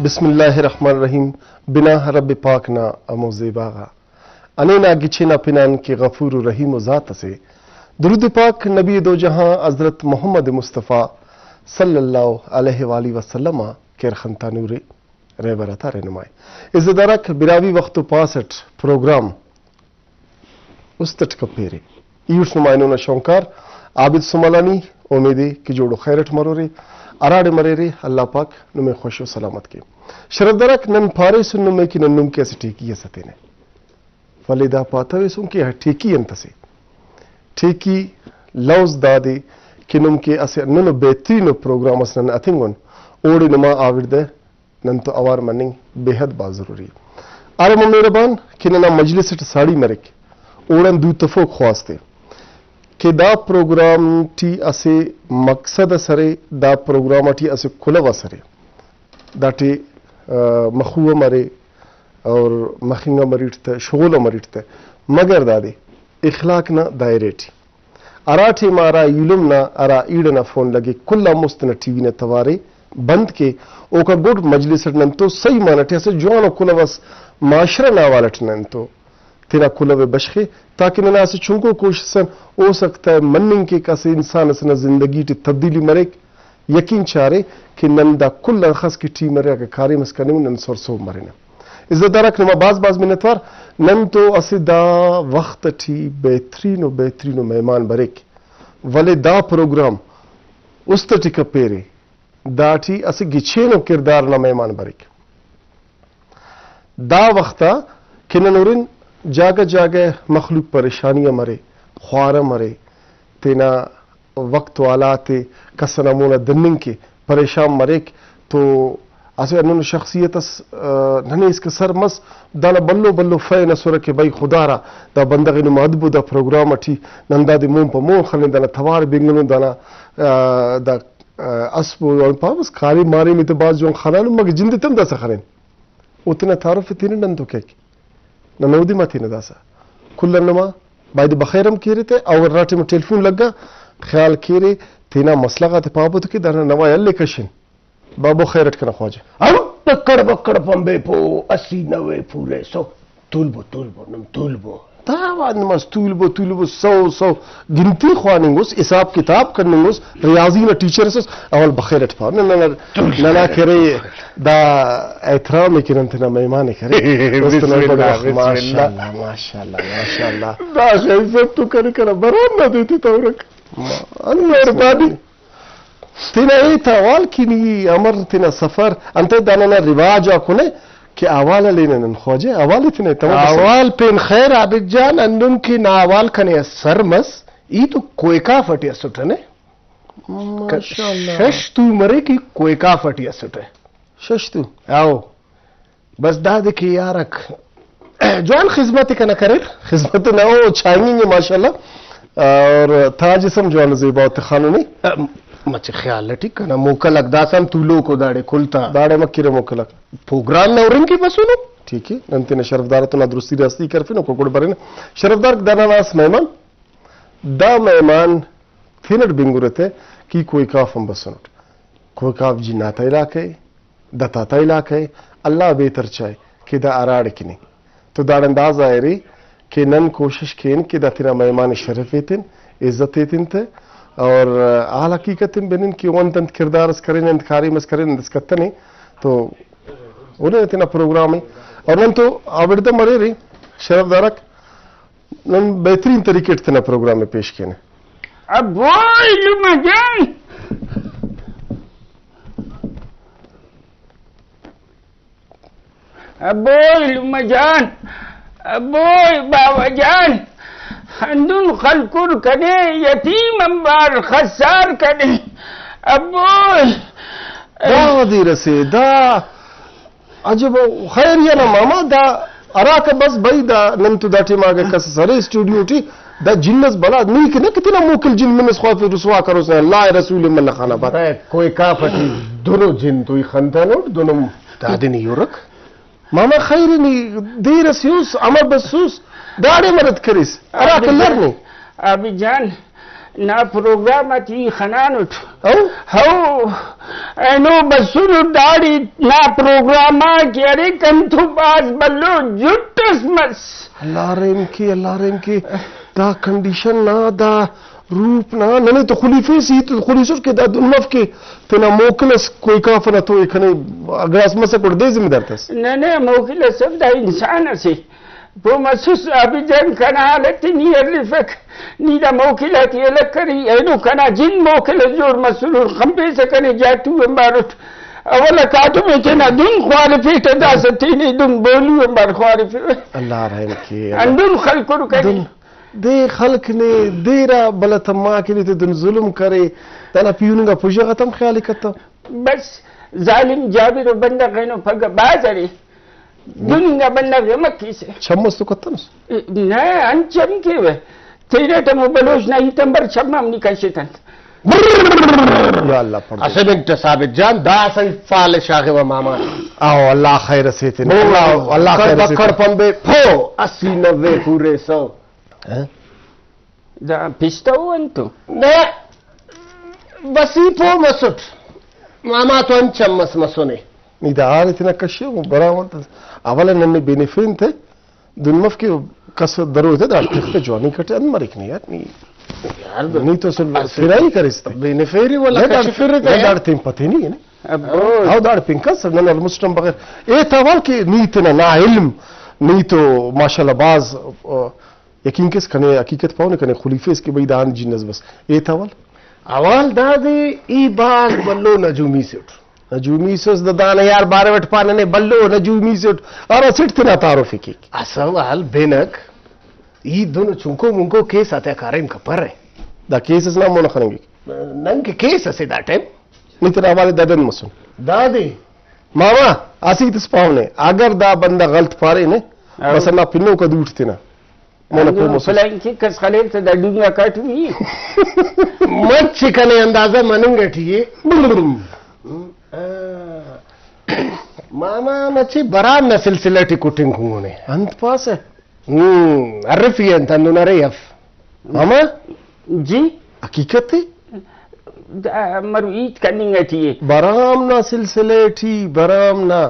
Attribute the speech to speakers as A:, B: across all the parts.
A: बिस्मिल्लाहिर्रहमानिर्रहीम बिना रब पाक ना अमोज़े बागा अने ना गिछे ना पिनान के गफूर रहीम ज़ात से दुरूद पाक नबी दो जहां हज़रत मोहम्मद मुस्तफ़ा सल्लल्लाहु अलैहि वसल्लम के खंता नूरे रहबरता रहनुमाई इज़्ज़तदारक बिरावी वक्त 65 प्रोग्राम उस्तट कपेरे ईउस नुमाइनो न शौकार आबिद सुमलानी उम्मीदी कि जोड़ो खैरट मरोरे अराड़े मरेरे अल्लाह पाक नुमे खुशो सलामत के शरदरक नन फारे सुन्नु में कि नन्नुम कैसे ठीकी सते ने वलिदा पातवे सुन के ठीकी अंतसे ठीकी लौज दादे कि नुम के असे ननु बेहतरीन प्रोग्राम असन अथिंगन ओड़ी नुमा आविर्दे नन तो अवार मनिंग बेहद बा जरूरी आरे मेहरबान कि नना मजलिस साड़ी मरेक ओड़न दू तफो ख्वास्ते कि दा प्रोग्राम टी असे मकसद सरे दा प्रोग्राम टी असे खुलवा सरे दाटी मखुआ मरे और मखिंगा मरीटते शोला मरीटते मगर दादे इखलाक ना दायरे टी अराठी मारा इलम ना अरा ईड ना फोन लगे कुल्ला मुस्तन टीवी ने तवारे बंद के ओका गुड मजलिस नन तो सही मानटे से जोनो कुलवस माशरा ना वालट नन तो तेरा कुलवे बशखे ताकि नना से चुंको कोशिश हो सकता है मन्निंग के कसे इंसान से जिंदगी टी तब्दीली मरे यकीन चारे कि नंदा कुल खस की टी मरे के खारे मस्कने नन सरसो मरे ना इज्जतदारक नमा बाज मिनतवार नन तो असिदा वक्त टी बेहतरीन मेहमान बरेक वले दा प्रोग्राम उस्त टिक पेरे दाठी असि गिछेनो किरदार ना मेहमान बरेक दा वक्ता कि ननुरिन जागे जागे मखलूक परेशानियां मरे ख्वारा मरे तेना वक्त वाला ते कसनमूना दन्निंग के परेशान मरे तो असे अनु शख्सियत नने इसके सर मस दाना बल्लो बल्लो फैन सुर के भाई खुदारा दा बंदगे नु मदबु दा प्रोग्राम अठी नंदा दे मुंह पर मुंह खने दाना थवार बिंगनु दाना दा अस्बो और पावस खारी मारे में तो बाज जो खाना मग जिंदे तम दा सखने उतना तारुफ तीन नंदो के ननौदी मथी नदासा कुल्लनमा बायद बखैरम कीरते और राटे में टेलीफोन लगा ख्याल कीरे तीना मसला का ते पाबो तो कि दाना नवा यल्ले कशिन बाबो खैरट कना ख्वाजे
B: अब बक्कड़ पंबे पो 80 90 फूले सो तुलबो नम तुलबो
A: तावान मस तुलबो 100 गिनती ख्वानिंगुस हिसाब किताब करनिंगुस रियाजी ना टीचर्स अवल बखैरट पा नना करे दा एहतराम के नंतना मेहमान करे माशाल्लाह दा इज्जत तो कर बरान ना देती तौरक मेहरबानी तिना ये तवाल की नी अमर तिना सफर अंत दाना रिवाज आकुने कि आवाल लेने नन खोजे आवाल इतने तमाम
B: आवाल पेन खैर आबिद जान अंदुम की ना आवाल कने सरमस ई तो कोयका फटिया सुटने
A: माशाल्लाह
B: शश तू मरे की कोयका फटिया सुटे
A: शश तू
B: आओ बस दाद की यारक जवान खिदमत कना करे
A: खिदमत ना हो छाएंगे माशाल्लाह और था जिसम जवान ज़ेबा खानूनी
B: मच ख्याल ठीक ना मोकलक दासम तुलो को दाड़े खुलता
A: दाड़े मक्कीरे मोकलक
B: प्रोग्राम न उरिंग की बसुनो
A: ठीक है नंतिने शरफदार तो ना दुरुस्ती रास्ती करफिन को कोड बरेन शरफदार दानावास मेहमान दा मेहमान थिनर बिंगुरते की कोई काफम बसनट कोई काफ जिन्नाता इलाके दताता इलाके अल्लाह बेहतर चाहे कि दा अराड़ किने तो दाड़ अंदाज आए रे कि नन कोशिश केन कि दा तिना मेहमान शरफ एतिन इज्जत एतिन थे और आल हकीकत बेनिन की वन तंत किरदार करें इंतखारी मस करें दिस्कतने तो उन्हें इतना प्रोग्राम है और नन तो आविर्द मरे रे शरफदारक नन बेहतरीन तरीके इतना प्रोग्राम में पेश किए
C: अब वो मजान अबोय मजान अबोय बाबा जान हंदुन खलकुर कने यतीम अंबार खसार कने अबोय
A: दावदी रसे दा अजब खैरिया ना मामा दा अराक बस भाई दा नंतु दाटी मागे कस सरे स्टूडियो टी दा जिन्नस बला नी के न कितना मुकिल जिन में खौफ रुसवा करो से अल्लाह रसूल मन खाना बात
B: कोई का फटी दोनों जिन तो खंतानो दोनों दादिन यूरक
A: मामा खैरनी देर रसूस अमर बसूस दाड़े मदद करिस अरा कलर ने
C: अभी जान ना प्रोग्राम अति खनान उठ
A: औ
C: हो اینو بسونو داڑی نا پروگراما کی ارے کنتو باز بلو جٹس مس
A: الله رحم کې الله رحم کې دا کنډیشن نه دا روپ نه ته خلیفه سي ته خلیفه کې دا دنمف کې ته نه موکلس کوئی کافر ته کنه اگر اسمه څه کړ دې ذمہ دار تاس
C: نه موکل سب دا انسان سي په مسوس ابي جان کنه حالت ني الفك ني دا موکلات يلکري اینو کنه جن موکل جوړ مسرور خمبه سکنه جاتو امبارت اولا کاتو میں چنا دن خوارفی تدا ستینی دن بولیو امبار خوارفی
A: الله رحم کې
C: اندن خلق رو کری
A: دې خلق نه دیرا بلته ما کې ته دن ظلم کرے تنا پیونګه پوجا ختم خیال کته
C: بس ظالم جابر بندہ غینو پگ بازاری دنگا بندہ مکی سے
A: چمس تو کتنس
C: نه انچم کې و تیرے ته بلوش نه تمبر چمم نکاشتن
A: یا الله پړ
B: اسبنت ثابت جان دا اصل فعال شاغه و ماما
A: او الله خیر سیته الله خیر سیته
B: بکر پنبه پھو 80 90 پورے 100
C: دا پستو انتو
B: نه وسیپو مسوت ماما تو انچم مسونه
A: ني دا عارتنا کشو برامت اولا نن بینفین ته دنمف کې کس دروته دا تخته جوانی کټه ان مریک نه یار ني تو سل فرای کرسته
B: بینفری ولا
A: کشفر دا تیم پته نه او دا پینکس نن المسلم بغیر اے تاول کې نیتنا نا علم نیتو ماشاءالله باز یقین کس کنه حقیقت پاونه کنه خلیفه اس کې بیدان جنس بس اے تاول
B: اول دا دی ای باز بلو نجومی سټ
A: نجومی سوس د دانه یار باره وټ پانه نه بلو نجومی سټ اره سټ تنا تعارف کی
B: اصل بینک ای دونو چونکو مونکو کیس آتے کاریم کپر ہے
A: دا کیسز نام مونږ خنګي
B: نن کې کیس اسه دا ټیم
A: نیتر حواله ددن مسون
B: دا دی
A: ماما اسی تس پاونه اگر دا بنده غلط پاره نه بس نه پینو کو دوټ تینا مونږ کو مسون
C: فلان کی کس خلیل ته د ډونګه کاټوي
B: مت چکنه اندازه مننګ ټی ماما مچی برام نه سلسله ټیکوټینګ کوونه
A: انت پاسه
B: عرفي انت انه نريف
A: ماما
C: جی
A: حقیقت
C: دا مرویت کننگتی
A: برام نا سلسله تی برام نا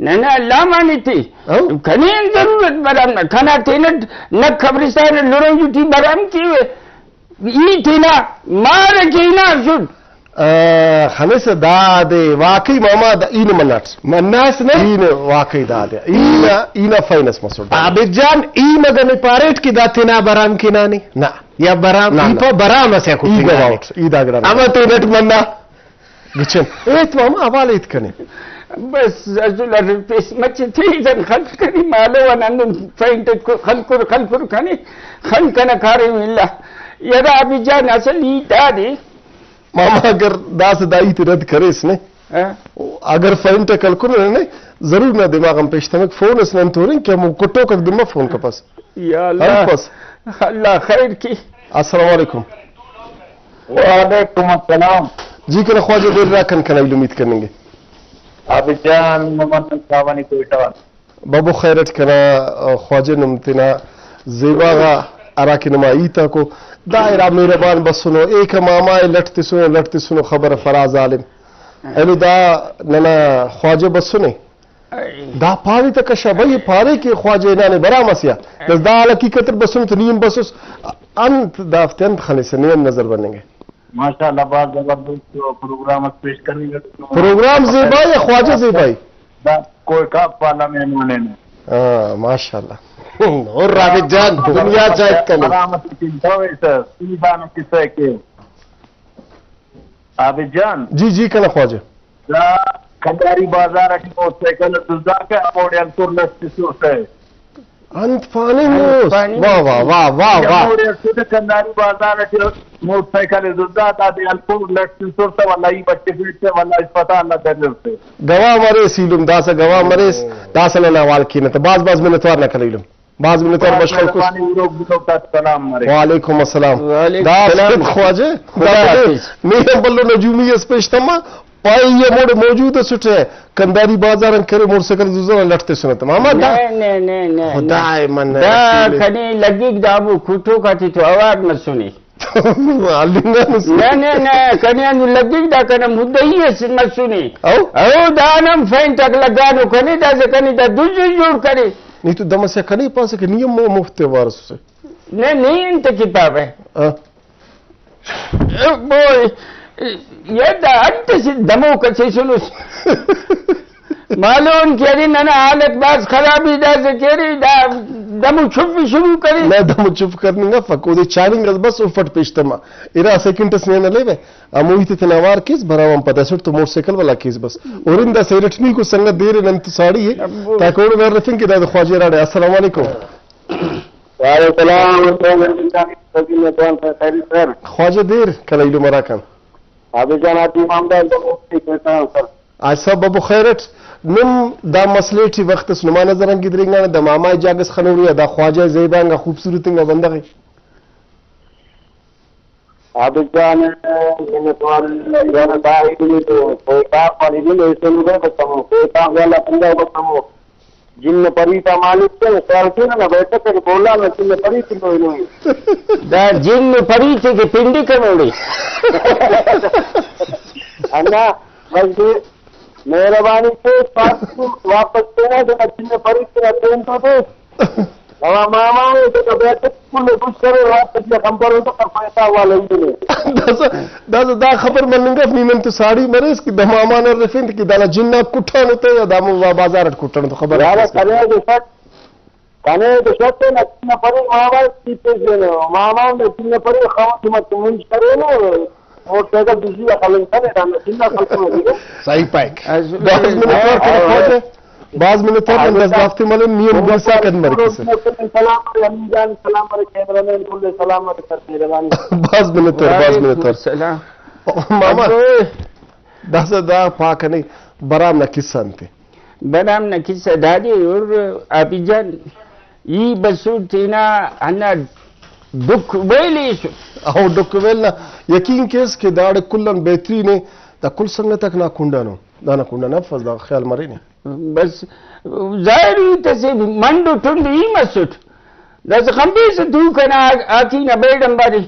C: نه اللہ مانتی کنین ضرورت برام نا کھانا تینت نک خبرستان لڑوں جو تی برام کیوے ای تینا مار کینا شد
A: خمس دا دی واقعی ماما دا این مناس نه این واقعی دا دی این فاینس مسعود
B: عابد جان ای مگن پاریٹ کی دا تینا برام کی نانی
A: نه
B: یا برام ای پا برام اسے کو
A: ای گواوٹ ای دا گرام
B: اما تو نت مننا
A: گچن ایت ماما حواله ایت کنی
C: بس ازول ارپیس مچ تیزن خلق کنی مالو ونندن فاینت خلق کنی خلق کنا کاریم اللہ یرا عابد جان اصل ای دا دی
A: ماما اگر دا سے دائی تی رد کرے اس نے اگر فائن ٹیکل کرنے نے ضرور نہ دماغ ہم پیشتمک فون اس نے تو رہیں کہ ہم کٹو کر دماغ فون کا پاس
C: یا اللہ اللہ خیر کی
A: السلام علیکم
C: وعلیکم السلام
A: جی کنا خواجہ دیر راکن کنا امید کریں گے
C: عابد جان محمد صاحبانی کوئٹہ
A: بابو خیرت کنا خواجہ نمتنا زیباغا اراکی نمائیتا کو دائرہ مہربان بسنو ایک ماما لٹتے سنو خبر فراز عالم اینو دا ننا خواجہ بسنے دا پاری تک شبای پاری کے خواجہ انانے برا مسیا دس دا حقیقت کتر بسنو تو نیم بسوس انت دافتے انت خلی سے نیم نظر بنیں گے
D: ماشاءاللہ بات زبردست پروگرام پیش کریں گے
A: پروگرام زیبائی یا خواجہ زیبائی
D: دا کوئی کاپ والا مہمانے نے
A: ماشاءاللہ
B: اور رابط جان دنیا چاہت کرنے
D: مرامت کی دوئے سر سیدانو کسے کے عابد جان
A: جی کنا خواجہ
D: دا کنداری بازار اٹھی موت سیکل دزا کے اموڑی انتور لستی سو سے
A: انت پانی موس واہ واہ واہ واہ واہ
D: اموڑی انتور کنداری بازار اٹھی موت سیکل دزا تا دی انتور لستی سو سے واللہ ای بچے فیٹ سے واللہ اس پتہ اللہ دنر سے
A: گواہ مرے سیلم داسا گواہ مرے داسا نوال کی نتا باز میں نتوار نہ کلیلم بعض من طور بشخل کس وعلیکم السلام دا سلام خواجہ میرے بلو نجومی اس پیشتما پائی یہ موڑ موجود ہے سٹھے کنداری بازار کرے موڑ سکر دوزر لٹتے سنتا ماما دا
C: نہیں
A: خدای من
C: دا کھنی لگی دابو کھوٹو کا تھی تو آواز میں سنی نه کنه لګي دا کنه مدعي مسونی او دانم فین تک لگانو کنه دا ځکه دا دوجو جوړ کړي
A: नहीं तो दम से कहीं पास के नियम मुफ्त वारस से
C: नहीं انت किताब है boy यदा انت दमो कसे सुनो मालूम केरी ना हालत बास खराबी दा से केरी दा दमो छुप शुरू करी
A: मैं दमो चुप करनी ना फको दे चालिंग बस उफट पेशतमा इरा सेकंड से ने लेवे अमोहित तनावार किस भरावम पता सुट तो मोटरसाइकिल वाला केस बस और इन दा सेरठनी को संगत दे रे नंत साड़ी है ताकोड़ वर रफिन के दा ख्वाजे राडे अस्सलाम वालेकुम
D: वालेकुम सलाम
A: ख्वाजे देर कलैलो मराकन
D: अभी जाना ईमानदार तो कहता हूं सर
A: आज सब अबू खैरत नम दा मसले टी वक्त सुनमा नजरन गिदरिंगा दा मामा जागस खनूरिया दा ख्वाजा ज़ेबांगा खूबसूरतिंगा बंदा है
D: अभी जाने मैंने तो यार दाई तो कोई का पानी नहीं ऐसे लोग बताओ कोई का वाला बंदा बताओ जिन परी का मालिक है सर के ना बैठे के बोला मैं जिन परी की नहीं
C: दा जिन परी के पिंडी करोड़ी
D: अन्ना बस मेहरबानी से वापस देना तो जिन परी के ट्रेन तो दे हवा मामा ने तो बैठे कुल कुछ करे वापस ये खबर तो कर पैसा वाले
A: दादा दा खबर मनंगा नीमन तो साड़ी मरे इसकी दमामा ने रफिंद की दाला जिन्ना कुठन होते या दामो बाजार कुठन तो खबर
D: यार करे तो शर्त ना जिन परी मामा की पे मामा ने जिन परी खावा मत मुंज करे ना और तेरा दूसरी का खलन करे ना जिन खलन
A: सही पाइक बाज मिनट तक नजदाफ्ती मले नियम बिसा कद मर के
D: सलाम अमीजान सलाम और कैमरामैन को सलामत करते रहवानी
A: बाज मिनट
C: सलाम
A: मामा दादा पाक नहीं बराम न किस्संते
C: बराम न किस्सा दादी और अभिजान ई बसूतीना अन्ना दुख वेलिश
A: आओ दुख वेलना यकीन केस के दाड़ कुल्लन बेहतरीन है दा कुल संग तक ना कुंडनो दाना कुंडा नफस दा ख्याल मरे ने
C: बस जाहिर तसे मंडो टुंड ई मसुट दस खंबीस तू कना आकी न बेडम बारी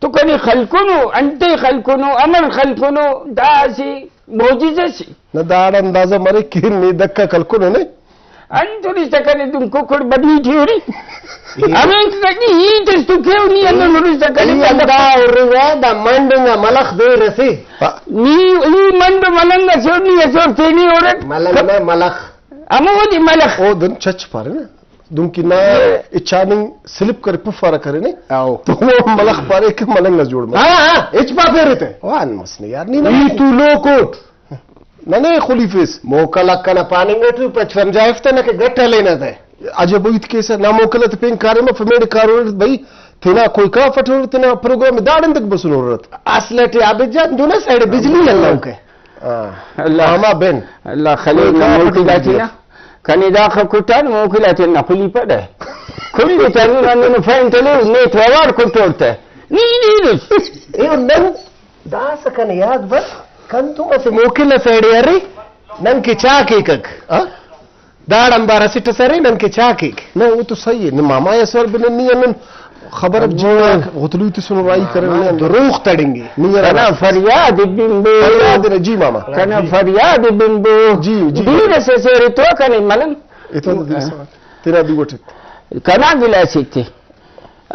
C: तो कनी खलकुनो अंते खलकुनो अमर खलकुनो दासी मोजिजसी
A: न दाड़ अंदाजा मरे किन ने दक्का खलकुनो ने
C: अंतुरी सकने तुम कुकुड़ बदली थी अमें तकी ही तो क्यों नहीं अंदर मुझे सकने
B: दा उर्रा दा मंडंगा मलख दे रसी
C: नी मंड मलंगा छोड़नी है छोड़ते नहीं और
B: मलंग में मलख
C: अमोदी मलख
A: ओ दिन चच पारे ना दुम की ना इचानिंग स्लिप कर पुफारा करे ने
B: आओ
A: तो वो मलख पारे के मलंग जोड़ में
B: हां इचपा फेरते
A: वान मसने यार नी
B: तू लोकोट
A: नने खुलीफेस
B: मोकलक्कन पानिंगटू पचवन जायफ्ते न के गट्टा लेना थे
A: अजय बोइत केस ना मोकलत पेन कार्य में फमेड कारो भाई तेना कोई का फटोर तेना प्रोग्राम में दाड़न तक बसुन औरत
B: असलटे अबिजान दोना साइड बिजली लल्लाऊ के
C: अल्लाह
A: मामा बेन
C: अल्लाह खलील मोकिलाती ना कनी दाख कुटान मोकिलाती ना खुली पड़े खुली तनु ननु फाइन तले ने थवार कुटोरते नी
B: ए नन दास कन याद बस कंतु असे मोकिला साइड यारी नन के चाकीकक दाड़म बारा सिट सरे नन के चाकीक
A: ना वो तो सही है न मामा ये सर बिन नी अन खबर अब जीवा गुतलू ती सुनवाई करने
B: रूख तड़ेंगे
C: कना फरियाद बिंबो
A: फरियाद ने जी मामा
C: कना फरियाद बिंबो
A: जी जी
C: दीर से तो कने मलन
A: इतो तेरा दी गोटे
C: कना गिलासी थी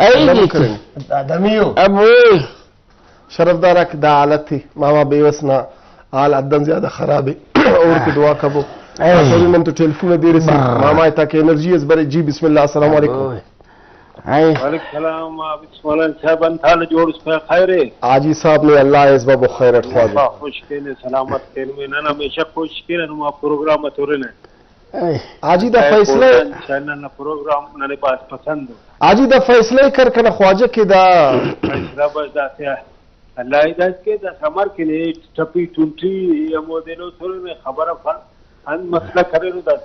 C: आई
B: दमियो
C: अब
A: शरफदारा की दा हालत थी मामा बेवस ना हाल अदन ज्यादा खराब है और की दुआ कबो सॉरी मन तो टेलीफोन दे रही मामा इता के एनर्जी इस बारे जी बिस्मिल्लाह अस्सलाम वालेकुम
C: हाय
D: वालेकुम सलाम बिस्मिल्लाह साहब अंथाल जोड़ उस पे खैर है
A: आजी साहब ने अल्लाह इस बाबू खैरत ख्वाजा
D: खुश के ने सलामत के में ना हमेशा खुश के ने प्रोग्राम तोरे ने
A: आजी दा फैसले
D: चैनल ना प्रोग्राम नने बात पसंद
A: आजी दा फैसले कर कना ख्वाजा के दा
D: फैसला बस दाते अल्लाह इदास के दा समर के लिए टपी टुंटी या मोदेलो थोड़े में खबर फन अन मसला करे नो दा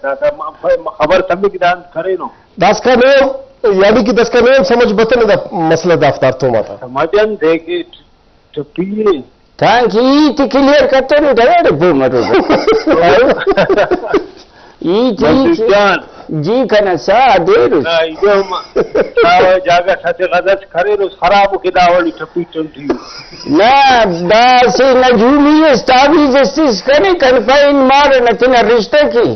D: खबर तब की दान करे नो
A: दस का नेम यानी कि दस का नेम समझ बतने दा मसला दफ्तर तो माता
D: समझन देखे टपी
C: थैंक यू तो क्लियर करते नहीं डरे बो मरो ई जी जी कना सा देर
E: ना इधो जागा साथे गदस करे रो खराब के दावली ठपी टंटी
C: ना दासे न जूमी स्टाबी जस्टिस कने कन्फाइन मार न तिना रिश्ते की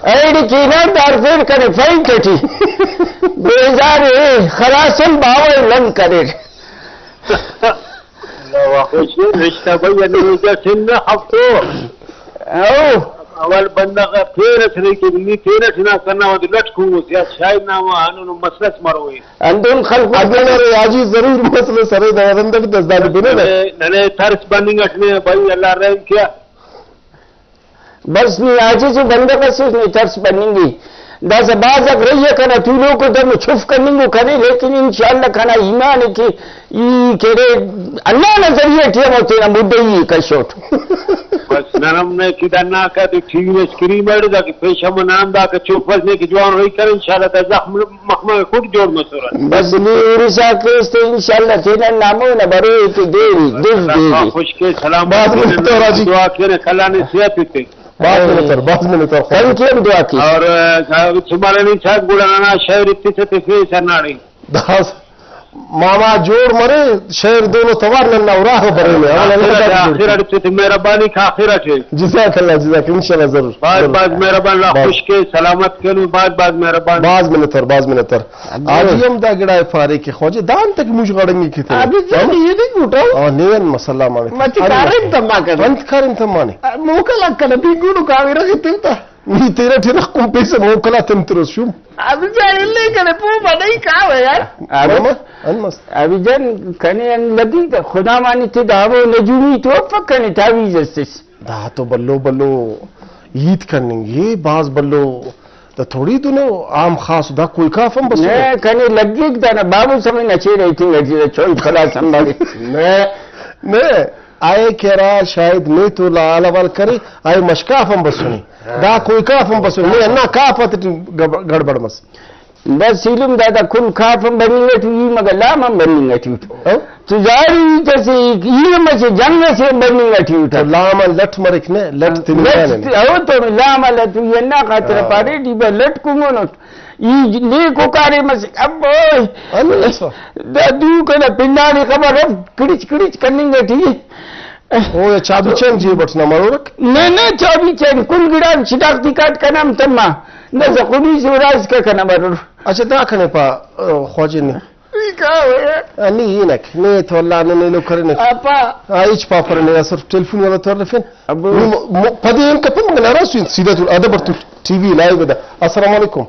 C: ऐडी की ना दार फिर कने फाइन कटी बेजार खलासन बावल लन करे
E: ला खुश रिश्ता भाई ने जैसे न हफ्तो
C: ओ
E: अवल बंदा का फिर थरे की नी फिर ना करना हो लटकू या शायद ना वो अनु मसलस मरो
C: अंदुम खल्क
A: अगले रे आजी जरूर मसले सरे दवंदर दसदार बिने
E: नने थर्स बनिंग अटने भाई अल्लाह रहम किया
C: बस नहीं आज जो बंदे बस नहीं तर्स बनेंगी दस बाज अगर ये करना तूलों को दम छुप करने को करे लेकिन इंशाल्लाह खाना ईमान की ई केरे अल्लाह नजरिए टिया होते ना मुद्दे ही का शॉट
E: बस नरम ने किदा ना का तो ठीक है स्क्रीन मर दा कि पेशा में नाम दा के चुप बसने की जवान रही कर इंशाल्लाह ता जख्म मखमा खुद जोड़ मसूरा
C: बस नहीं उरिसा के इस इंशाल्लाह तेरा नामो न बरे की देरी देरी
E: खुश के सलाम
A: बाद में तो राजी
E: दुआ के खला ने सेहत पे
A: बाद में तो
C: थैंक यू दुआ की
E: और सुमारे नहीं था गुड़ाना शहर इतने से फे सरनाड़ी
A: दास मामा जोड़ मरे शहर दोनों तवार नन्ना उराह बरे में
E: आखिरत से मेहरबानी का आखिरत है
A: जज़ाकल्लाह जज़ाक इंशाल्लाह जरूर
E: बाज मेहरबान ला खुश के सलामत के बाज मेहरबान
A: बाज में तर आज हम दा गड़ा फारे के खोजे दान तक मुझ गड़ेंगे की
C: अभी जान ये नहीं उठाओ
A: और नेन मसला माने
C: मत कारण तम्मा कर
A: अंत कारण तम्माने
C: मोकला कर बिगुडू काविरा कितना
A: नी तेरा ठेरा कुम पैसे मोकला तुम तुरसुम
C: अभी जान ले करे पू नहीं का है यार
A: अनमस
C: अभी जान कने अन लगी का खुदा मानी थे दावो नजूमी तो पकने तावी जस्टिस
A: दा तो बल्लो ईद करनेंगे बाज बल्लो तो थोड़ी तो नो आम खास दा कोई काफम बस
C: ने कने लगी का ना बाबू समय नचे रही थी गजी छोड़ खला संभाली
A: ने आए केरा शायद मैं तो लालवाल करे आए मशकाफम बसुनी दा कोई काफम बसुनी मैं ना काफत गड़बड़ मस
C: बस इलम दादा कुल काफम बनिंगे तू ये मगर लाम बनिंगे तू तो जारी जैसे ये मसे जंग से बनिंगे तू
A: लाम लट मरिक ने लट तिमने
C: आओ तो लाम लट ये ना खातिर पारे दी लट कुंगो नो ये ले को कारे मसे अब दादू कना पिंडा ने खबर किड़िच करेंगे ठीक
A: ओ ये चाबी चेन जी बटना मारो रख
C: नहीं चाबी चेन कुल गिरान शिदाख्ती कार्ड का नाम तम्मा न जखुनी सुराज का कना मारो
A: अच्छा दा खने पा खोजे ने
C: का है
A: ani yinak ne to la ne no karne
C: apa
A: aich papar ne asr telefon wala tarfin padin ka pum na rasu sidatul adabar tv live da assalamu alaikum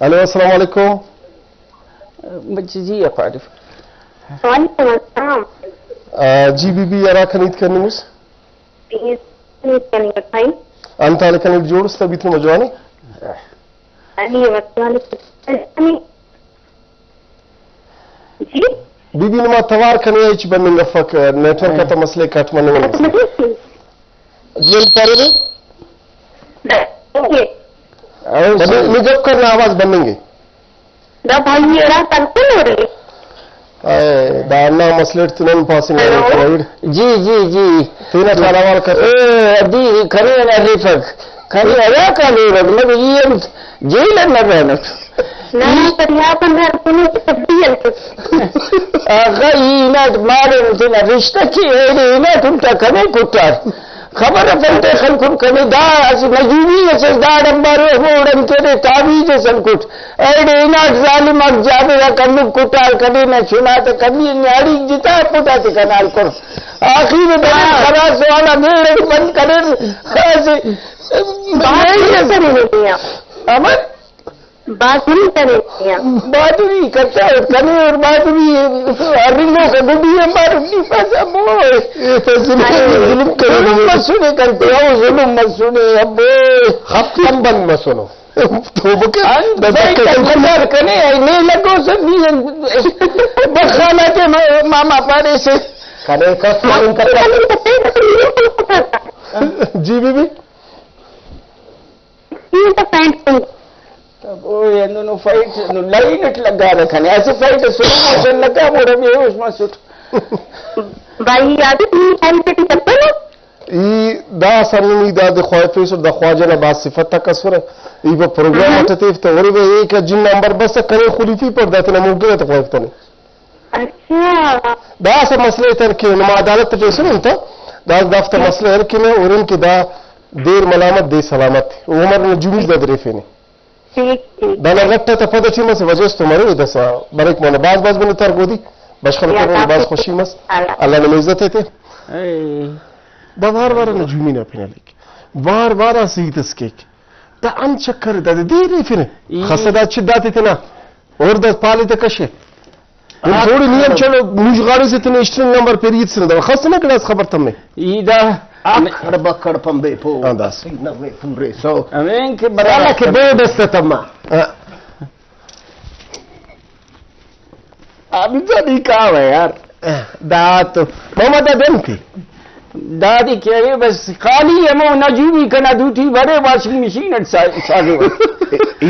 A: alo assalamu alaikum
C: مجزي يا فارف
F: وعليكم السلام
A: जी बीबी यारा खरीद करने मुझ अंत आले खरीद जोड़ सब इतने मजवाने
F: जी
A: बीबी नुमा तवार खने एच बनिंग फक नेटवर्क का तो मसले कट मने जेल पारे ने निजब करना आवाज बनेंगे
F: दा भाई मेरा तंतन हो रही
A: दाना मसले तुनन पासिंग
C: जी
A: तीन सवाल कर
C: अदी खरे ना रिफक खरे आया का ले मतलब ये जेल में रहना
F: नहीं पर यहाँ पर मैं सुनो तब्दील
C: अगर ना मारे ना रिश्ता की है ना तुम क्या कने कुत्ता खबर फलते खलकुन कने दा नजूबी से दा डंबारो होड़न के ताबीज संकुट एडे ना जालिम अग जाबे कन्नु कुटाल कने न सुना तो कभी न्याड़ी जिता पुटा ते कनाल कर आखिर में खरा सवाल मेरे बंद करे खास अमर
F: बात नहीं करें
C: बादुरी कच्चा कने और बादुरी हरिंगो का गुड्डी है मारूंगी पैसा मोए ये तो जुल्म मत करते हो जुल्म मत सुने अब
A: हम बंद मत सुनो तो
C: बके कने नहीं लगो सब बखाना के मामा पारे से
A: कने का जी बीबी
F: ये तो पैंट
C: ओए नो फाइट नो लाइन इट लगा रखने ऐसे फाइट सुनो मोशन लगा मोर में उसमें सुट
F: भाई याद नहीं टाइम पे चप्पल
A: دا سرنی دا د خوایفیس د خواجه نه با صفت کسره ای په پروګرام ته ته وری به یک جن نمبر بس کرے خلیفی پر دته نه موږ ته خوایفته نه
F: अच्छा
A: دا سه مسله تر کې نو عدالت ته سنن ته دا دفتر مسله کې نه اورن کې دا دیر ملامت دی سلامت عمر نجومی د درې نه
F: ठीक ठीक
A: دا نه غټه ته پد چې مس وجست مره د سا برک مون باز بنو تر ګودي بشخل کړو باز خوشي مس الله نه عزت ته دا وار نجومی نه پینه لیک وار سیتس کېک دا ان چکر د دې ریفنه خصدا چې داتې ته نه اور د پاله ته کشه थोड़ी नियम चलो मुझ गाड़ी से तने स्ट्रिंग नंबर पेरियत से ना खास ना कड़ा खबर तमे
B: ईदा आखड़ बकड़ पंबे पो
A: अंदास
B: न वे पूरे सो
C: अमें के
B: बराला के बे दस्ते तम्मा अभी तो नहीं कहा है यार
A: दात मामा दा देन की
C: दादी कह रहे बस खाली हमो नजूमी कना दूठी बड़े वॉशिंग मशीन सागे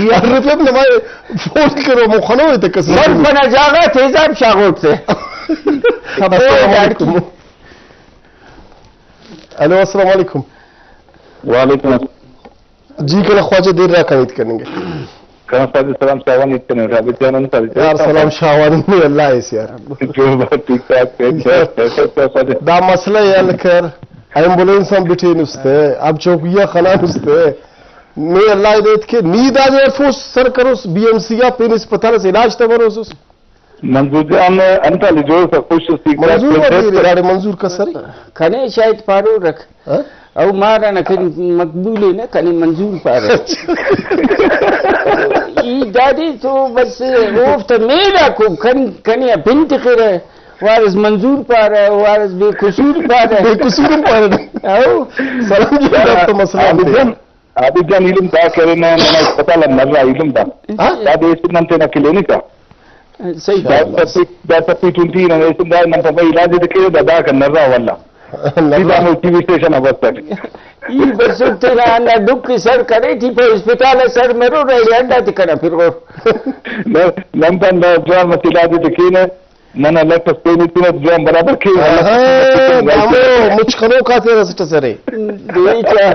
A: यार मतलब ना भाई फोन करो मुखनो है तो कसम
C: सर बना जागा तेजाब शागोट से
A: हेलो अस्सलाम वालेकुम
E: वालेकुम
A: जी कल ख्वाजा देर रहा कनेक्ट करेंगे
E: कहाँ साहब सलाम शाहवान इतने राबित जानन साहब
A: यार सलाम शाहवानी में अल्लाह है यार
E: जो बात ठीक ठाक है
A: दा मसला यार कर एम्बुलेंस हम बिठे नुस्ते अब चौकिया खाना नुस्ते मैं अल्लाह देत के नींद आ जाए फोर्स सर करो बीएमसी या पेन अस्पताल से इलाज तवरो
E: मंजूर जान अंतल जो सब खुश
A: मंजूर गाड़ी मंजूर का सर
C: खने शायद पारो रख او مارا نه کړي مقبوله نه کړي منظور پاره ای دادی تو بس وفت میرا کو کنی بنت خیره وارز منظور پاره وارز بے قصور پاره
A: بے قصور پاره
C: او
A: سلام جی ډاکټر مسلمان
E: ابي جان علم دا کړي نه نه پتا لا مزه علم دا دا دې ستنته نه کلینیکا
C: صحیح
E: دا په 20 نه دا نن په علاج دې کې دا کنه والله सीधा में टीवी स्टेशन अवस्था
C: ये बस तेरा ना दुख की सर करे थी पर अस्पताल सर मेरो रह अंडा तिकना फिर वो
E: लंदन में जो मसीला दी तकीने मना लेफ्ट स्पेन इतने जो बराबर के
A: दामो मुचखनो का तेरा सिट सरे
C: देचा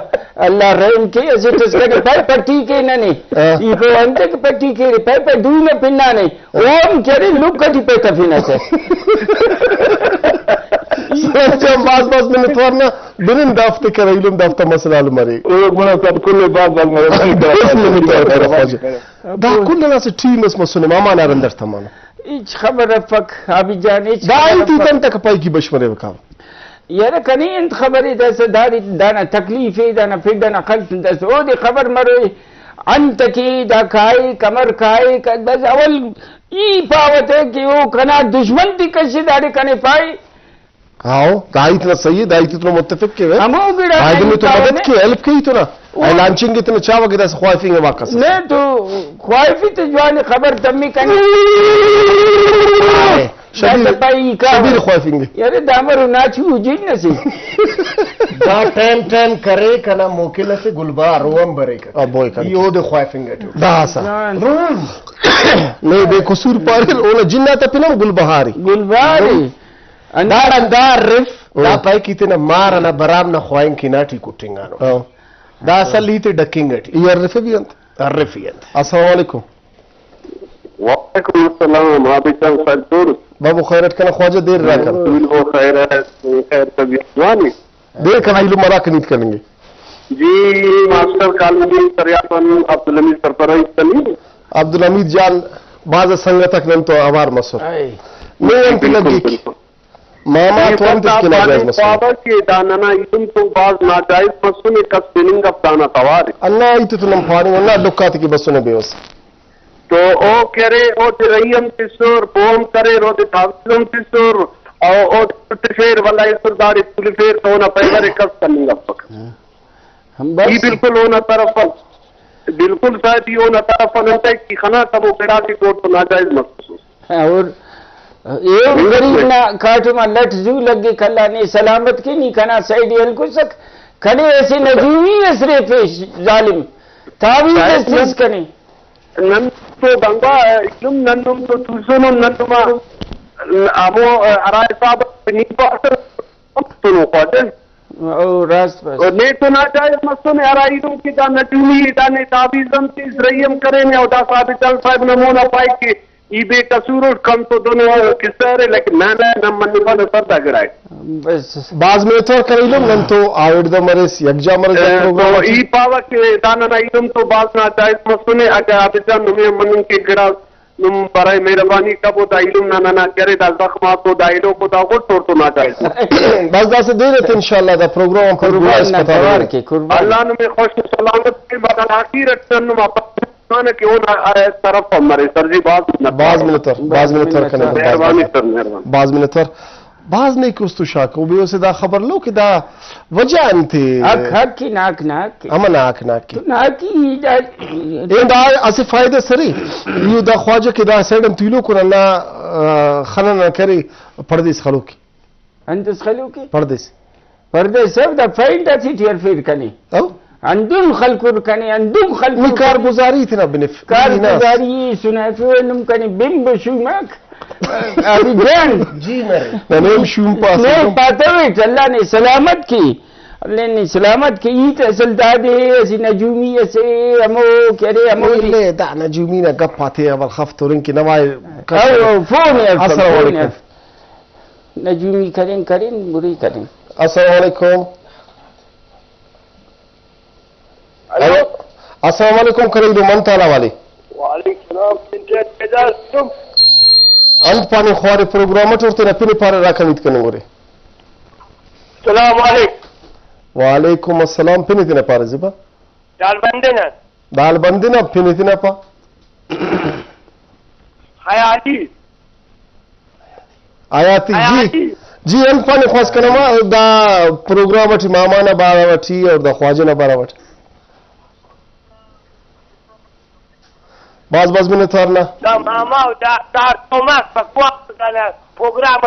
C: अल्लाह रहम के सिट सरे पर पट्टी के नने इको अंते के पट्टी के पे दूर में पिन्ना नहीं ओम करे लुक कटी पे कफिना से
A: जब बास में तोरना बिन दाफ्ते कर इल्म दाफ्ता मसला मरे
E: ओ गुना सब कुल बात में
A: दा कुल नास टीम इस मसने मामा ना अंदर तमाम
C: इच खबर फक अभी जाने
A: दाई तन तक पाई की बशमरे वका
C: यार कनी इंत खबरी दस दारी दाना तकलीफ दाना फिर दाना खल्फ दस ओ दी खबर मरे अंत की दा खाई कमर खाई बस अवल ई पावत है कि वो कना दुश्मन दी कशी दाड़ी कने पाई
A: आओ दाई इतना सही है दाई इतना मुत्तफिक के
C: हमो गिड़ा
A: आदमी तो मदद की हेल्प की तो ना लॉन्चिंग इतने चाव के दस ख्वाइफिंग है वाकस
C: नहीं तो ख्वाइफी तो जवानी खबर तम्मी कनी
A: शबीर ख्वाइफिंग
C: यार दामर नाचू जिन नसी
B: दा टाइम करे कना मोकिला से गुलबार रोम बरे का
A: अब बोय का
B: यो दे ख्वाइफिंग
A: दासा नहीं बेकसूर पारे ओला जिन्ना तपिना गुलबहारी
B: अंदार रिफ दा पाई कितने मार ना बराम ना ख्वाइन की नाटी कुटिंगानो दा असली ते डकिंगट
A: ये रिफ भी अंत
B: अर्रफियत
A: अस्सलाम वालेकुम
D: वालेकुम अस्सलाम हाफिज सज्जूर
A: बाबू खैरत कना ख्वाजा देर रहा कर
D: वो खैर है खैर तबीयत जवानी
A: देर कना इल्म मरा कनीत करेंगे
D: जी मास्टर कॉलेज सरियापन अब्दुल हमीद सरपरई तनी
A: अब्दुल हमीद जान बाज संगतक नन तो आवार मसर नहीं अंत लगी मामा कौन किसके नाजायज मसला
D: बाबा के दाना इल्म तो बाज नाजायज मसले का स्पिनिंग अप दाना तवार
A: अन्ना इतो तो नम फानी अन्ना दुक्कात की बसने बेवस
D: तो ओ करे ओ रहीम तिसोर पोम करे रो दे तावलम तिसोर ओ फेर वाला सरदारी पुल फेर तो ना पैगर कस स्पिनिंग अप
C: हम
D: ये बिल्कुल होना तरफ बिल्कुल शायद ये होना तरफ नंते की खाना तब पेड़ा की कोट तो नाजायज महसूस
C: और ये गरीब ना काटू में लट जू लगे कल्ला ने सलामत की नहीं कना साइड यल को सक कने ऐसे नजूमी असरे पेश जालिम तावी इस कने
D: नन तो गंगा इल्म नन्नुम तो तुसुनो नन्नुमा अमो अराय साहब नी पास तो नो पाटे
C: او راست بس
D: نه تو ناجایز مستو نه ارایدو کی دا نجومی دا نه تعویزم تیز ریم کریں او دا ثابت صاحب نمونه پای کی ای بے قصور کم تو دونوں کسر لیکن میں نہ من کو سر دا گرائے
C: بس
A: بعض میں تو کریلم نن تو آوڑ د مرس یکجا مرس
D: تو ای پاوا کے دانا نہ ایدم تو باز ناجایز مستو نے اگر آپ جان نو من کے گڑا نم برائے مہربانی کبو دا علم نہ کرے دا زخم تو دایلو کو دا کو تو ناجایز
A: بس دا سے دیر ان شاء الله دا پروگرام پر
C: قربان نہ توار کے قربان
D: اللہ نے خوش سلامت کے بعد اخیرت سن مانے کہ اون طرف ہمارے سر جی
A: بعض منتر کنے
D: مہربانی سر مہربانی
A: بعض منتر بعض نہیں کہ استو شاکو بھی اسے دا خبر لو کہ دا وجہ انتے
C: حق کی ناک
A: اما ناک کی
C: ناکی
A: این دا اسے فائدہ سری یو دا خواجہ کہ دا سیڈم تیلو کن اللہ خنا نہ کرے پردیس خلو کی
C: انتس خلو کی
A: پردیس
C: سب دا فائدہ تھی تیر فیر کنی
A: او
C: اندم خلقر کنی اندم خلقر
A: کارگزاری تھی نا بنف
C: کارگزاری سنافو انم کنی بمب شومک ابھی جان
A: جی میں شوم پاس
C: نہیں پاتا ہوئے اللہ نے سلامت کی اللہ نے سلامت کی ایت اصل دادے اسی نجومی اسے امو کرے امو
A: لے دا نجومی نا گپ پاتے اول خفت اور ان کی نوائے
C: فون
A: السلام علیکم
C: نجومی کریں بری کریں
A: السلام علیکم السلام علیکم کریں دو من تالا والے
D: وعلیکم السلام
A: انت پانی خوارے پروگرامت اور تینا پینی پارے راکا میت کرنے گورے
D: السلام علیکم
A: وعلیکم السلام پینی تینا پارے زبا
D: دال بندنا
A: دال بندنا پینی تینا پا
D: حیاتی
A: آیاتی جی انت پانی خواست کنما دا پروگرامت مامانا باراوٹی اور دا خواجنا باراوٹی باز میں تھارنا
D: دا ماما دا توماس پکواس کنا پروگرام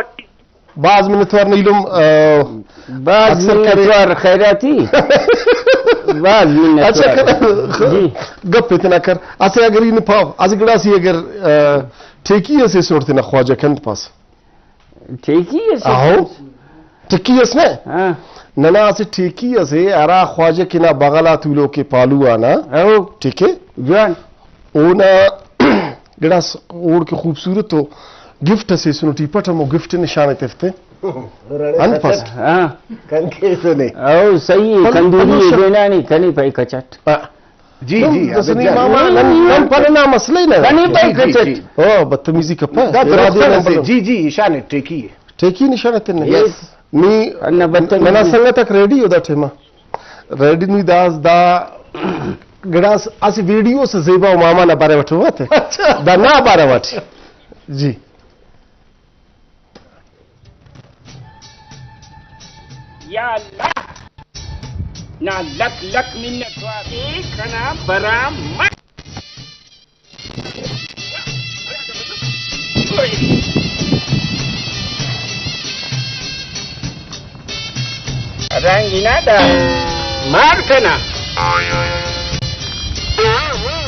A: باز میں تھارنا علم
C: باز منتوار خیراتی باز منتوار
A: گپ اتنا کر اسے اگر یہ پاو از گڑا سی اگر ٹھیکی اسے سوڑتے نا خواجہ کند پاس
C: ٹھیکی اسے
A: آہو ٹھیکی اس نے ننا اسے ٹھیکی اسے ارا خواجہ کنا بغلا تولو کے پالو آنا ٹھیک ہے
C: جوان
A: اونا گڑا اوڑ کے خوبصورت تو گفٹ سے سنوٹی پٹھمو گفٹ نشانے تفتے انت پاس
B: کن کے سنے
C: او صحیح کندوری دینا نہیں کنی پائی کچٹ
B: جی
A: دسنی ماما نن پڑھنا مسئلہ ہی نہیں
C: کنی پائی کچٹ
A: او بدتمیزی کپا
B: جی اشانے ٹھیکی ہے
A: ٹھیکی نشانے تنے ننا سنگا تک ریڈی ہو دا ٹھیما ریڈی نوی دا گڑاس اسی ویڈیو سے زیبا و ماما نہ بارے وٹھو ہوتے دا نہ بارے وٹھ جی
C: یا اللہ نا لک لک منت واقعی کنا برام مت رنگینا دا مار کنا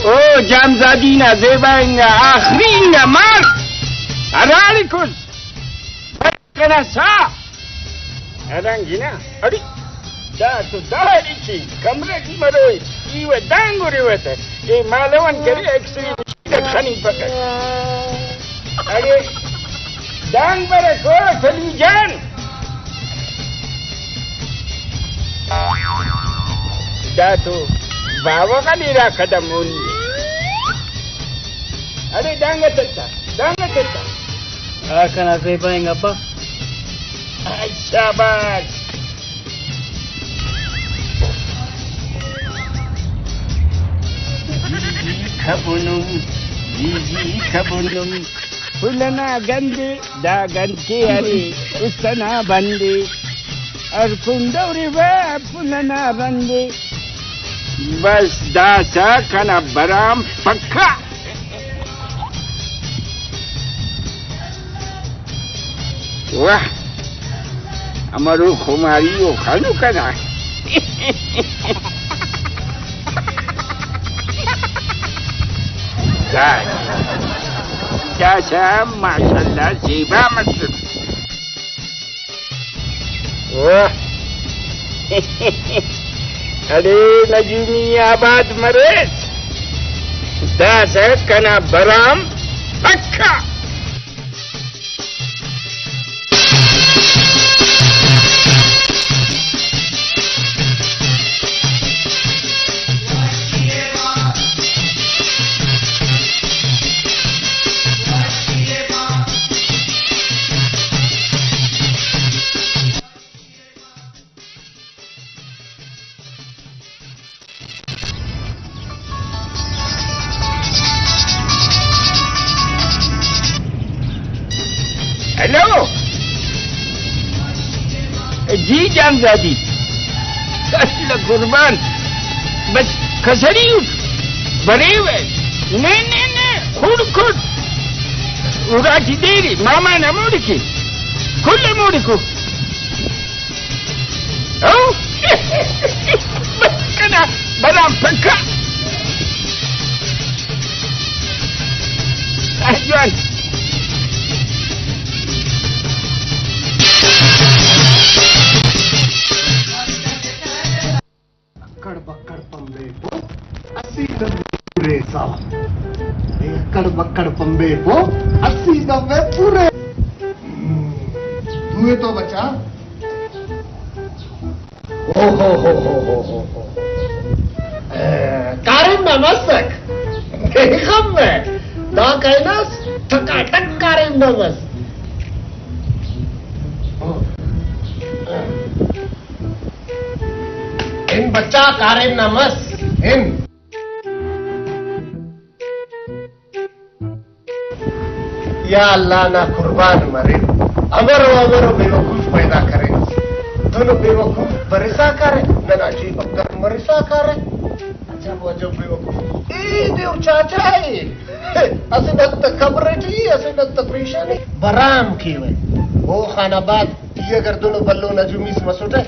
C: او جامزادینا زیبائنگا آخرینگا مار ارالی کن کنا سا ارانگینا اری دا تو داری چی کمرے کی مروی ایوہ دانگو رویتا ای مالوان کری اکسری مشکت خنی پکر اری دانگ برکو فلی جان دا تو باوا کا نیرا قدم ہونی ارے ڈانگا چلتا
G: آکنا کئی پائیں گا پا
C: شاباش جی خبنم پلنا گندے دا گندے ارے استنا بندے اور کندوری با پلنا بندے بس دا سا کنا برام پکا واہ امرو خماریو خانو کنا دا سا ماشاءاللہ زیبا مصر واہ अरे नजूमी आबाद मरेस दास है कना बराम पक्का हेलो जी जानजादी अल्लाह कुर्बान बस खसरी उठ बड़े हुए ने खुद उड़ाची देरी मामा न मोड़की खुले मोड़को कना बड़ा पक्का जवान
B: बक्कड़ पंबे को 80 डब्बे पूरे साहब बक्कड़ पंबे को 80 डब्बे पूरे हुए तो बचा ओ हो कारिम नमस्क देखम में दा कहना टकाटक कारिम नमस इन बच्चा कारिम नमस इन या अल्लाह ना कुर्बान मरे अमरो बेवकूफ पैदा करे दोनों बेवकूफ बरिसा करे ना जी बकर मरिसा करे अच्छा वो जो बेवकूफ ए देव चाचा है असे नत खबर थी असे नत परेशानी बराम की वे ओ खानाबाद ये अगर दोनों बल्लो नजुमीस मसुटे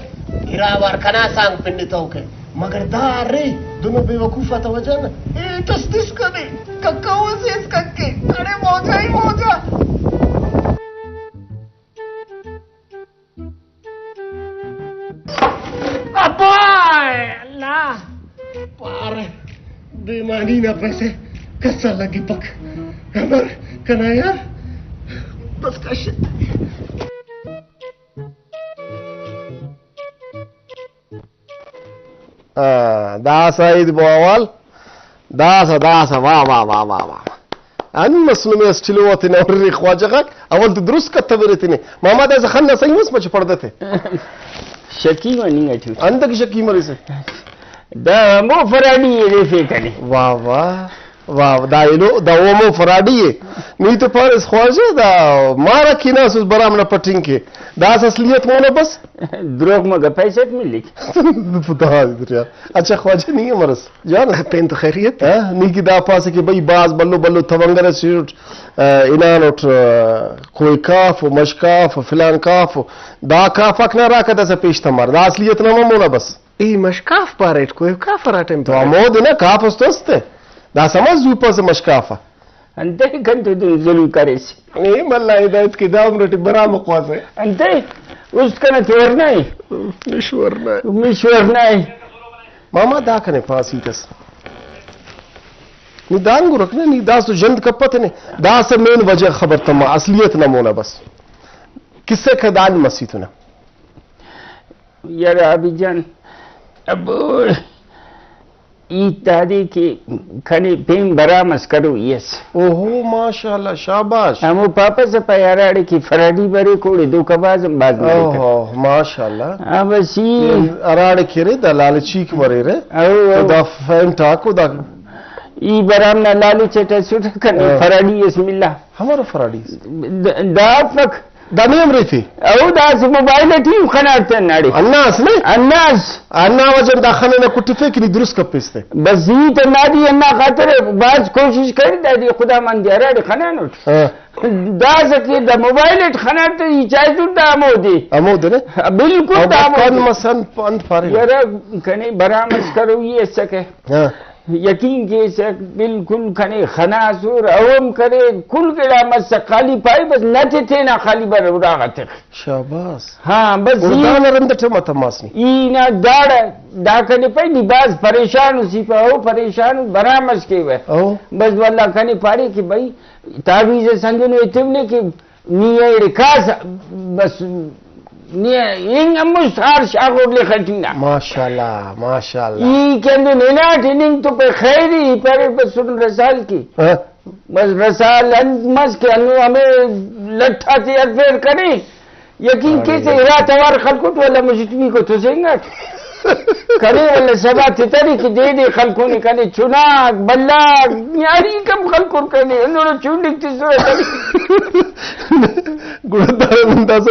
B: हिरावार कना सांग पिंडी तो के मगर दारे दोनों बेवकूफा तो वजह ना ए तस्दिस करे कक्का से इस कक्के अरे मौजा ही मौजा अब्बा अल्लाह पार बेमानी ना पैसे कसा लगी पक हमर कना यार बस कश
A: दास عيد بوال داس وا ان مسلمي استلوتنا وري خواجه اول تدرس كتبرتني ماما ده خلنا سيمس مچ پردته
C: شکی ونی اچو
A: عندك شکی مريسه
C: دا مو فرادي رفي کني
A: واو دا ومو فرادي نيت فارس خواجه دا مارا كيناس برامنا پټینګه دا اصلیت مونږ بس
C: دروغ مګه پیسې ملي
A: خدا अच्छा ख्वाजा नहीं है मरस जान
B: पेन तो खैरियत
A: नहीं की दा पास के भाई बाज बल्लो थवंगर सीट इनान उठ कोई काफ मशकाफ फिलान काफ दा काफक ना राकत से पेश तमर दा असलियत ना मोना बस
B: ई मशकाफ पारेट कोई काफरा टेम
A: तो आमोद ना काफ उस्तस्ते दा समझ ऊपर से मशकाफा
C: अंते कंतु जरूर करेस
A: नहीं मल्ला हिदायत की दाम रोटी बरा मकवास है
C: अंते उसका ना तोर नहीं मिश्वर नहीं
A: मामा दा कने फासी कस नी दांगो रखने नी दास तो जंद कपत ने दास मेन वजह खबर तमा असलियत न मोना बस किससे खदान मसीत ना
C: यार अभी जान अब दादी की खनी पेन बरामस करो यस
A: ओहो माशाल्लाह शाबाश
C: हम पापा से प्याराड़ी की फराडी बरे कोड़ी दो कबाज बाज
A: ओहो माशाल्लाह
C: अब सी
A: अराड़ खेरे द लालची मरे रे तो दा फैन टाको दा
C: ई बराम ना लाली चटा सुट कने फराडी बिस्मिल्लाह
A: हमारा फराडी
C: दा फक
A: दानियम रही थी
C: औ दास मोबाइल टीम खनाते नाड़ी
A: अन्नास ने अन्ना वजन दाखने ने कुटिफे की दुरुस्त कपिस्ते
C: बस ही तो नादी अन्ना खातिर बाज कोशिश कर दादी खुदा मान दिया रे खना नोट दास के द मोबाइल खनाते ही चाहे तो अमोद ने बिल्कुल दामोद
A: मसन पंत फारे
C: यार कने बरामस करो ये सके यकीन के से बिल्कुल खने खनासुर अवम करे कुल के मस खाली पाई बस नथे थे ना खाली बर उड़ागत
A: शाबाश
C: हाँ बस
A: उड़ान रंदट मत मासनी
C: ईना दाड़ दाखने पाई निबाज परेशान उसी पर हो परेशान बरामस के वे
A: ओ
C: बस वाला खने पाड़ी कि भाई तावीज़ संजनो इतने कि निये रिकास बस निये इन अमुसार शागोर ले खटीना
A: माशाल्लाह
C: ई केंद्र नेना ट्रेनिंग तो पे खैरी पर बस सुन रसाल की
A: हाँ?
C: बस रसाल मस के अनु हमें लट्ठा से अफेर करे यकीन कैसे इरा तवार खलकुट वाला मुजतमी को तो सेंगा करे वाला सबा तितरी की दे खलको ने कने चुना बल्ला यारी कम खलकुर करने उन्होंने चुनिक तिसरा
A: गुणदार अंदाज